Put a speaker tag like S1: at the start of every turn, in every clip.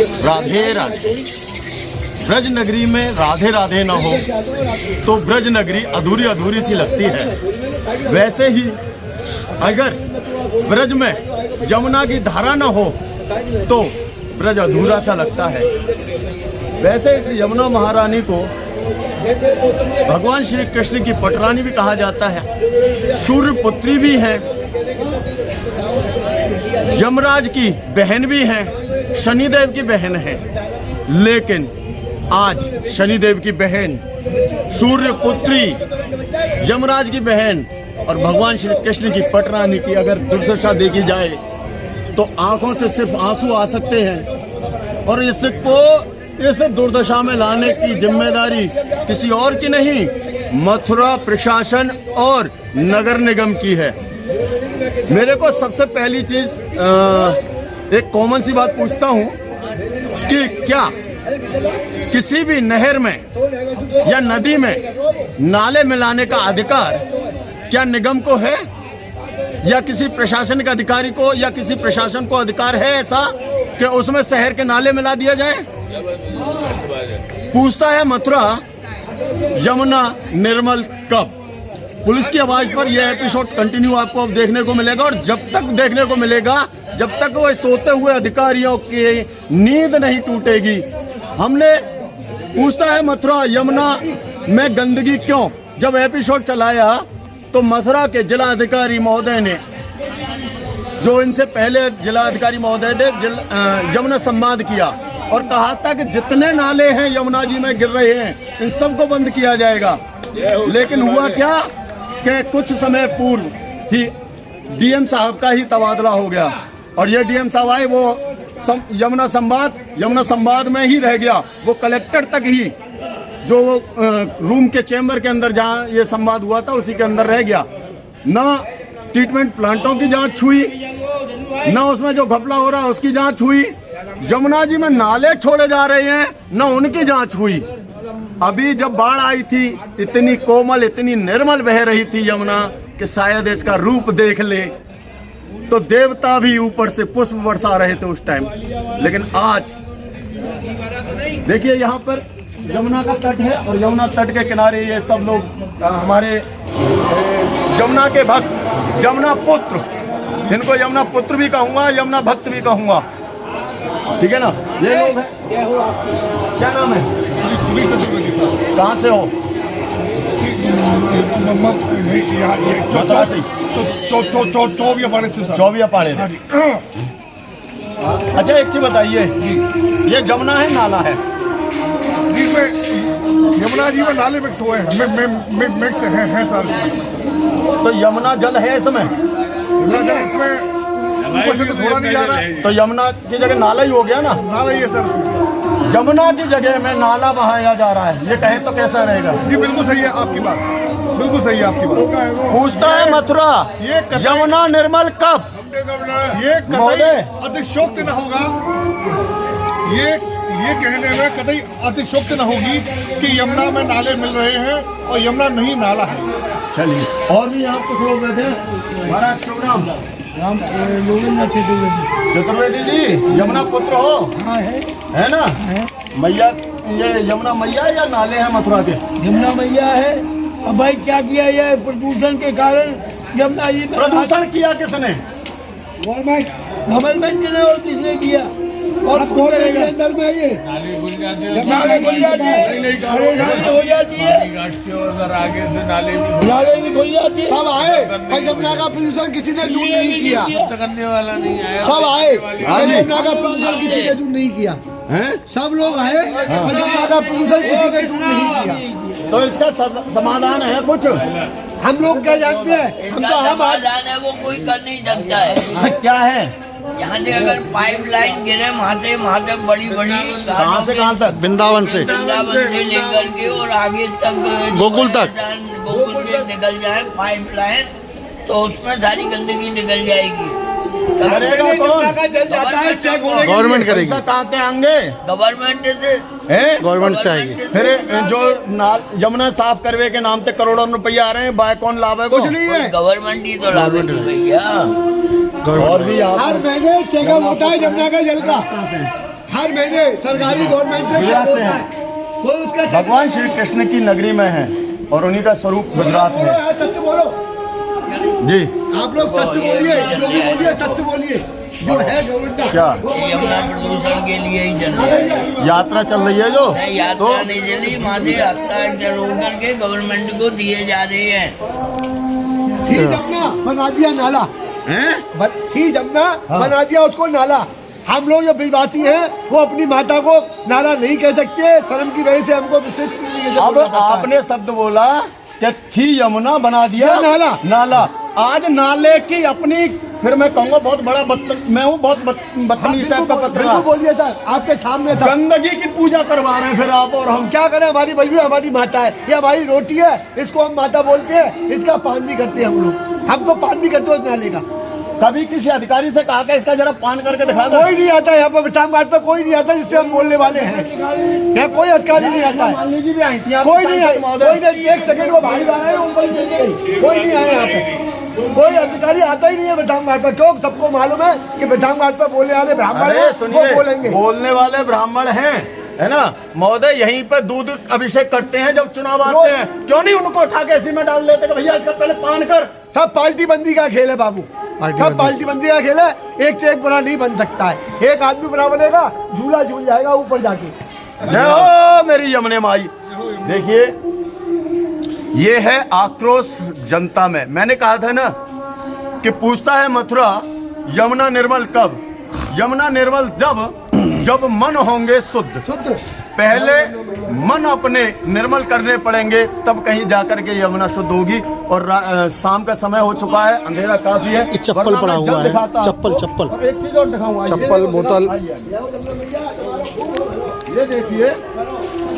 S1: राधे राधे। ब्रज नगरी में राधे राधे ना हो तो ब्रज नगरी अधूरी अधूरी सी लगती है। वैसे ही अगर ब्रज में यमुना की धारा ना हो तो ब्रज अधूरा सा लगता है। वैसे इस यमुना महारानी को भगवान श्री कृष्ण की पटरानी भी कहा जाता है, सूर्य पुत्री भी है, यमराज की बहन भी है, शनिदेव की बहन है। लेकिन आज शनिदेव की बहन, सूर्य पुत्री, यमराज की बहन और भगवान श्री कृष्ण की पटरानी की अगर दुर्दशा देखी जाए तो आंखों से सिर्फ आंसू आ सकते हैं। और इसको इस दुर्दशा में लाने की जिम्मेदारी किसी और की नहीं, मथुरा प्रशासन और नगर निगम की है। मेरे को सबसे पहली चीज एक कॉमन सी बात पूछता हूँ कि क्या किसी भी नहर में या नदी में नाले मिलाने का अधिकार क्या निगम को है या किसी प्रशासनिक अधिकारी को या किसी प्रशासन को अधिकार है ऐसा कि उसमें शहर के नाले मिला दिया जाए? पूछता है मथुरा, यमुना निर्मल कब? पुलिस की आवाज पर यह एपिसोड कंटिन्यू आपको अब देखने को मिलेगा और जब तक देखने को मिलेगा, जब तक वो सोते हुए अधिकारियों की नींद नहीं टूटेगी। हमने पूछता है मथुरा, यमुना में गंदगी क्यों? जब एपिसोड चलाया तो मथुरा के जिलाधिकारी महोदय ने, जो इनसे पहले जिलाधिकारी महोदय ने यमुना संवाद किया और कहा था कि जितने नाले हैं यमुना जी में गिर रहे हैं इन सबको बंद किया जाएगा। लेकिन हुआ क्या कि कुछ समय पूर्व ही डीएम साहब का ही तबादला हो गया और ये डीएम साहब आए, वो यमुना संवाद में ही रह गया। वो कलेक्टर तक ही, जो रूम के चैम्बर के अंदर जहाँ ये संवाद हुआ था उसी के अंदर रह गया। ना ट्रीटमेंट प्लांटों की जांच हुई, ना उसमें जो घपला हो रहा है उसकी जांच हुई। यमुना जी में नाले छोड़े जा रहे हैं, ना उनकी जांच हुई। अभी जब बाढ़ आई थी, इतनी कोमल, इतनी निर्मल बह रही थी यमुना कि शायद इसका रूप देख ले तो देवता भी ऊपर से पुष्प बरसा रहे थे उस टाइम। लेकिन आज देखिए यहाँ पर यमुना का तट है और यमुना तट के किनारे ये सब लोग हमारे यमुना के भक्त, यमुना पुत्र, इनको यमुना पुत्र भी कहूँगा, यमुना भक्त भी कहूँगा, ठीक है ना? ये लोग हैं। क्या नाम है? कहाँ से हो? चौबिया पाड़े। अच्छा एक चीज बताइए, ये जमुना है नाला है?
S2: यमुना जी में नाले मिक्स हुए हैं, मिक्स है सर।
S1: तो यमुना जल है इसमें?
S2: यमुना जल इसमें ऊपर से तो थोड़ा नहीं जा रहा है।
S1: तो यमुना की जगह नाला ही हो गया ना?
S2: नाला ही है सर इसमें।
S1: यमुना की जगह में नाला बहाया जा रहा है, ये कहे तो कैसा रहेगा?
S2: जी बिल्कुल सही है आपकी बात, बिल्कुल सही है आपकी बात।
S1: पूछता है मथुरा, ये यमुना निर्मल कब?
S2: ये कतई अतिशयोक्ति न होगा, ये कहने में कतई अतिशयोक्ति न होगी कि यमुना में नाले मिल रहे हैं और यमुना नहीं नाला है।
S1: चलिए, और भी यहाँ कुछ लोग बैठे हैं। महाराज शुभ नाम? चतुर्वेदी जी, यमुना पुत्र हो?
S3: हाँ है
S1: ना? मैया, ये यमुना मैया या नाले हैं मथुरा के?
S3: यमुना मैया है। अब भाई क्या किया ये प्रदूषण के कारण यमुना जी में
S1: प्रदूषण किया किसने?
S3: गवर्नमेंट ने और किसने किया? और अंदर में ये नाली खुल जाती है, हो जाती है, आगे से नाले भी खुल जाती है।
S4: सब आए, यमुना का प्रदूषण किसी ने दूर नहीं किया,
S3: करने वाला नहीं आया।
S4: सब आए, यमुना का प्रदूषण किसी ने दूर नहीं किया है। सब लोग आए, यमुना का प्रदूषण किसी ने दूर नहीं किया।
S1: तो इसका समाधान है कुछ?
S4: हम लोग क्या जानते हैं?
S5: हम तो समाधान है वो कोई कर नहीं सकता है।
S1: क्या है?
S5: यहाँ से अगर पाइपलाइन गिरे वहाँ तक बड़ी
S1: कहाँ से कहाँ तक?
S4: वृंदावन से
S5: लेकर के और आगे तक
S4: गोकुल तक
S5: के निकल जाए पाइपलाइन, तो उसमें सारी गंदगी निकल जाएगी।
S4: गवर्नमेंट करेगी।
S1: कहाँ से आएंगे?
S5: गवर्नमेंट से
S4: गवर्नमेंट से आएगी।
S1: फिर जो यमुना साफ करवे के नाम पे करोड़ों रुपया आ रहे हैं, बाय कौन लाभ है? कुछ नहीं है,
S5: गवर्नमेंट ही तो लाभ है भैया।
S1: और भी
S4: हर महीने चेकअप होता है यमुना का जल का। हर महीने सरकारी गवर्नमेंट से
S1: गुजरात
S4: चेक
S1: से
S4: होता
S1: हैं।
S4: है। तो उसका
S1: भगवान श्री कृष्ण की नगरी में है और उन्हीं का स्वरूप गुजरात में है।
S4: सत्य बोलो,
S1: जी
S4: आप लोग सत्य बोलिए, जो भी बोलिए सत्य बोलिए, जो है गवर्नमेंट का।
S1: क्या
S5: यमुना प्रदूषण के लिए ही चल रहा है।
S1: यात्रा चल रही है जो
S5: नहीं, यात्रा नहीं चली, माथे हस्ताक्षर होकर के गवर्नमेंट को दिए जा रहे हैं।
S4: थी जमुना बना दिया नाला, थी जमुना बना दिया उसको नाला। हम लोग जो ब्रिजवासी हैं वो अपनी माता को नाला नहीं कह सकते, शर्म की वजह से हमको विशेष
S1: अब आपने शब्द बोला कि थी यमुना बना दिया
S4: नाला।
S1: नाला। आज नाले की अपनी, फिर मैं कहूँगा बहुत बड़ा मैं हूँ बहुत बदतमीज टाइप का
S4: बिल्कुल
S1: पत्रकार।
S4: बोलिए सर, आपके सामने था।
S1: गंदगी की पूजा करवा रहे हैं फिर आप और हम।
S4: क्या करें, हमारी मजबूरी, हमारी माता है, ये हमारी रोटी है, इसको हम माता बोलते हैं, इसका पान भी करते हैं हम लोग। हम तो पान भी करते हैं उस नाले का।
S1: कभी किसी अधिकारी से कहा कि इसका जरा पान करके दिखा दो?
S4: कोई नहीं आता यहाँ पर, विश्राम घाट पर कोई नहीं आता जिससे हम बोलने वाले हैं। यहाँ कोई अधिकारी नहीं आता है,
S1: मालिनी जी भी आई थी,
S4: कोई नहीं आया, कोई नहीं। एक सेकंड वो भाई आ रहे हैं, ऊपर चल गई, कोई नहीं आया यहाँ पे। कोई अधिकारी आता ही नहीं है विश्राम घाट पर। क्यों? सबको मालूम है कि विश्राम घाट पर बोलने वाले ब्राह्मण
S1: अरे
S4: हैं, वो
S1: सुनिए,
S4: बोलेंगे।
S1: बोलने वाले ब्राह्मण हैं, है ना महोदय। यहीं पर दूध अभिषेक करते हैं जब चुनाव आते हैं, क्यों नहीं उनको उठा के इसी में डाल देते कि भैया इसका पहले पान कर।
S4: सब पार्टी बंदी का खेल है बाबू, सब पार्टी बंदी का खेल है। एक से एक बुरा नहीं बन सकता है। एक आदमी बुरा बनेगा, झूला झूल जाएगा ऊपर जाके।
S1: जय हो मेरी यमुने माई। देखिए ये है आक्रोश जनता में। मैंने कहा था ना कि पूछता है मथुरा यमुना निर्मल कब? यमुना निर्मल जब मन होंगे शुद्ध। पहले मन अपने निर्मल करने पड़ेंगे, तब कहीं जाकर के यमुना शुद्ध होगी। और शाम का समय हो चुका है, अंधेरा काफी है।
S6: चप्पल पड़ा हुआ है, चप्पल
S1: और एक चीज और दिखाऊंगा,
S6: चप्पल, बोतल।
S1: ये देखिए,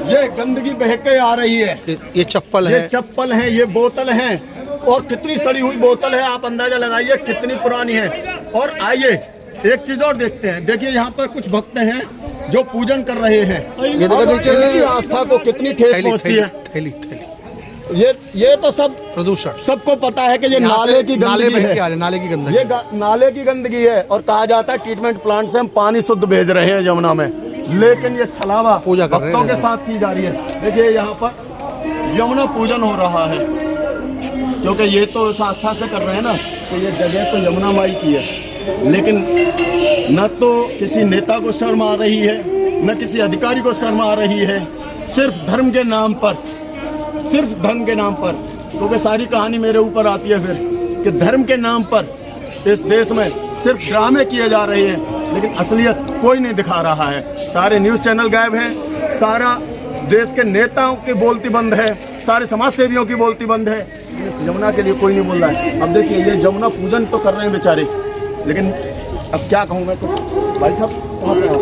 S1: ये गंदगी बह के आ रही है।
S6: ये चप्पल
S1: ये
S6: है,
S1: चप्पल है, ये बोतल है, और कितनी सड़ी हुई बोतल है। आप अंदाजा लगाइए कितनी पुरानी है। और आइए एक चीज और देखते हैं। देखिए यहाँ पर कुछ भक्त हैं जो पूजन कर रहे हैं।
S6: ये देखो नीचे
S1: इनकी आस्था को कितनी ठेस पहुंचती है।
S6: थैली
S1: ये तो सब
S6: प्रदूषण
S1: सबको पता है कि ये
S6: यहाँ
S1: नाले
S6: से
S1: की
S6: नाले
S1: गंदगी
S6: बह के आ
S1: है।
S6: रहे, नाले की गंदगी।
S1: ये नाले की गंदगी है और कहा जाता है ट्रीटमेंट प्लांट से हम पानी शुद्ध भेज रहे हैं यमुना में, लेकिन ये छलावा
S6: पूजा कर रहे हैं।
S1: भक्तों के साथ की जा रही है। देखिए यहाँ पर यमुना पूजन हो रहा है, क्योंकि ये तो इस आस्था से कर रहे हैं ना, तो ये जगह तो यमुना माई की है। लेकिन न तो किसी नेता को शर्म आ रही है, न किसी अधिकारी को शर्म आ रही है। सिर्फ धर्म के नाम पर, सिर्फ धर्म के नाम पर, क्योंकि सारी कहानी मेरे ऊपर आती है फिर कि धर्म के नाम पर इस देश में सिर्फ ड्रामे किए जा रहे हैं, लेकिन असलियत कोई नहीं दिखा रहा है। सारे न्यूज़ चैनल गायब हैं, सारा देश के नेताओं की बोलती बंद है, सारे समाज सेवियों की बोलती बंद है। इस यमुना के लिए कोई नहीं बोल रहा है। अब देखिए ये यमुना पूजन तो कर रहे हैं बेचारे, लेकिन अब क्या कहूँ मैं। तो भाई साहब कहाँ से हो?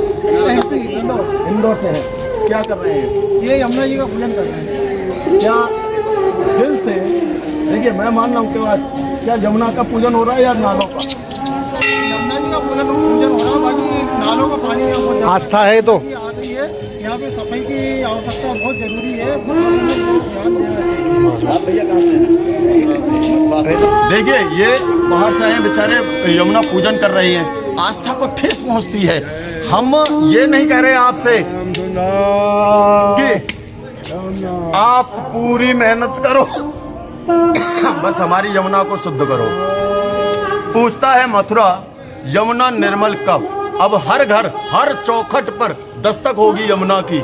S1: इंदौर से हैं। क्या कर रहे हैं?
S3: ये यमुना जी का पूजन कर रहे हैं।
S1: क्या दिल से, देखिए मैं मान रहा हूँ कि क्या यमुना का पूजन हो रहा है या नालों का?
S3: यमुना जी का पूजन हो रहा है, बाकी नालों का पानी यहाँ बहुत
S6: आस्था है तो
S3: आ रही है। यहाँ पे सफाई की आवश्यकता बहुत जरूरी है। ध्यान देना चाहिए।
S1: आप भैया कहाँ से हैं? देखिए ये बाहर से हैं बेचारे, यमुना पूजन कर रहे हैं। आस्था को ठेस पहुँचती है। हम ये नहीं कह रहे आपसे कि आप पूरी मेहनत करो, बस हमारी यमुना को शुद्ध करो। पूछता है मथुरा यमुना निर्मल कब? अब हर घर, हर चौखट पर दस्तक होगी यमुना की।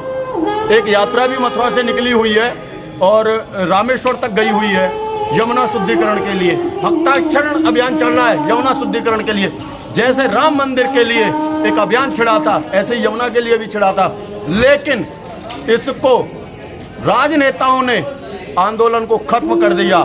S1: एक यात्रा भी मथुरा से निकली हुई है और रामेश्वर तक गई हुई है यमुना शुद्धिकरण के लिए। हस्ताक्षरण अभियान चल रहा है यमुना शुद्धिकरण के लिए। जैसे राम मंदिर के लिए एक अभियान छिड़ा था, ऐसे ही यमुना के लिए भी छिड़ा था। लेकिन इसको राजनेताओं ने आंदोलन को खत्म कर दिया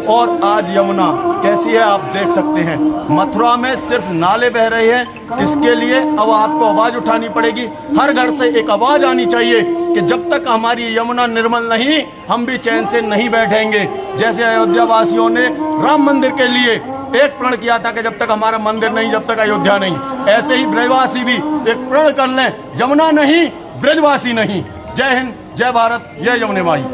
S1: और आज यमुना कैसी है आप देख सकते हैं। मथुरा में सिर्फ नाले बह रहे हैं। इसके लिए अब आपको आवाज़ उठानी पड़ेगी। हर घर से एक आवाज़ आनी चाहिए कि जब तक हमारी यमुना निर्मल नहीं, हम भी चैन से नहीं बैठेंगे। जैसे अयोध्या वासियों ने राम मंदिर के लिए एक प्रण किया था कि जब तक हमारा मंदिर नहीं, जब तक अयोध्या नहीं, ऐसे ही ब्रजवासी भी एक प्रण कर लें, यमुना नहीं, ब्रजवासी नहीं। जय हिंद, जय भारत, जय यमुने माई।